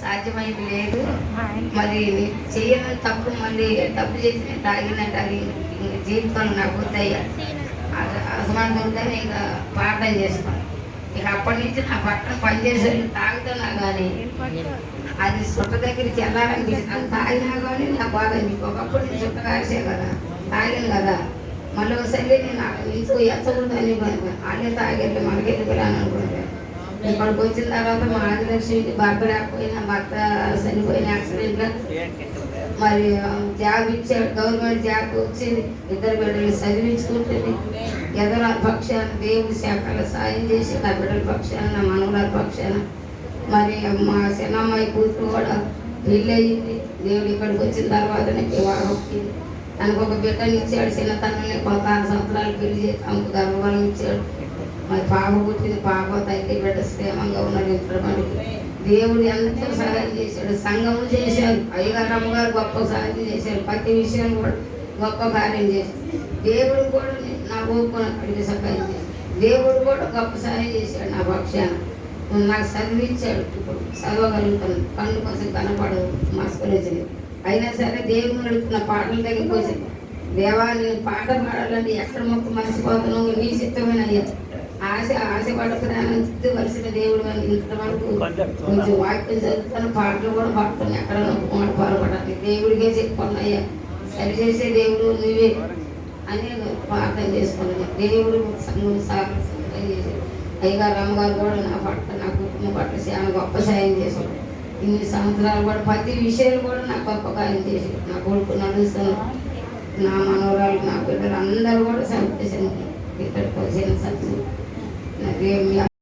సాధ్యమైంది లేదు. మరి చేయని తప్పు మళ్ళీ తప్పు చేసిన తాగిందంటే అది జీవితంలో నాకు వద్దయ్యా, అసమానం వద్దని ఇంకా ప్రార్థన చేసుకోండి. ఇక అప్పటి నుంచి నా పక్కన పనిచేసేది తాగుతున్నా కానీ అది సుట్ట దగ్గరికి వెళ్ళాలనిపించింది. తాగినా కానీ నా బాధ ఒకప్పుడు నేను చుట్ట కాసే కదా, తాగాను కదా, మళ్ళీ ఒకసారి నేను ఇంకో ఎచ్చకూడదని వాళ్ళే తాగేది మనకెళ్ళి అని అనుకుంటే ఇక్కడికి వచ్చిన తర్వాత మా ఆదిలక్ష్మి భర్త లేకపోయినా, భర్త చనిపోయిన యాక్సిడెంట్లో మరి జాబ్ ఇచ్చాడు, గవర్నమెంట్ జాబ్ వచ్చింది, ఇద్దరు బిడ్డలు చదివించుకుంటుంది. ఎదర పక్షాన దేవుడి శాఖల సాయం చేసి నా బిడ్డల పక్షాన, నా మనవరాల పక్షాన మరి మా చిన్నమ్మాయి కూతురు కూడా పెళ్ళి అయ్యింది. దేవుడు ఇక్కడికి వచ్చిన తర్వాత వివాహం వచ్చింది. తనకు ఒక బిడ్డని ఇచ్చాడు, చిన్నతనంలో 16 సంవత్సరాలు పెళ్లి చేసి తనకు గర్భఫలం ఇచ్చాడు. మరి పాప పుట్టింది, పాప తల్లి బిడ్డ క్షేమంగా ఉన్నారు. ఇంట్లో మనకి దేవుడు ఎంతో సహాయం చేశాడు. సంఘము చేశారు, అయ్యగారు అమ్మగారు గొప్ప సహాయం చేశారు, ప్రతి విషయం కూడా గొప్ప కార్యం చేశారు. దేవుడు కూడా నా ఓపున అడిగి సహాయం చేశాడు. దేవుడు కూడా గొప్ప సహాయం చేశాడు. నా పక్షాన నాకు చదివించాడు. ఇప్పుడు చదవగలుగుతాను, కళ్ళు కొంచెం కనపడదు, మస్కరించింది. అయినా సరే దేవుని నడుపుతున్న పాటల దగ్గరికి వచ్చి దేవా నేను పాట పాడాలంటే ఎక్కడ మొక్క మర్చిపోతున్నావు, నీ చిత్తమైన అయ్యా ఆశపడకురాని వలసిన దేవుడు అని ఇంతవరకు కొంచెం వాక్యం చదువుతాను, పాటలు కూడా పాడుతాను, ఎక్కడ మాట పాల్పడాలి దేవుడికే చెప్పుకున్నాయ్యా, సరిచేసే దేవుడు నువ్వే అని ప్రార్థన చేసుకున్నాను. దేవుడు సంఘం సాయం చేశాడు. అయ్యగారు అమ్మగారు కూడా నా పట్ల, నా కుటుంబం పట్ల చాలా గొప్ప సాయం చేశాడు. ఇన్ని సంవత్సరాలు కూడా ప్రతి విషయాలు కూడా నాకు గొప్ప కార్యం చేశాడు. నా కొడుకు నడుస్తాను, నా మనవరాలు, నా బిడ్డలు అందరూ కూడా సంతోషంగా ఇక్కడికి వచ్చిన సత్యం.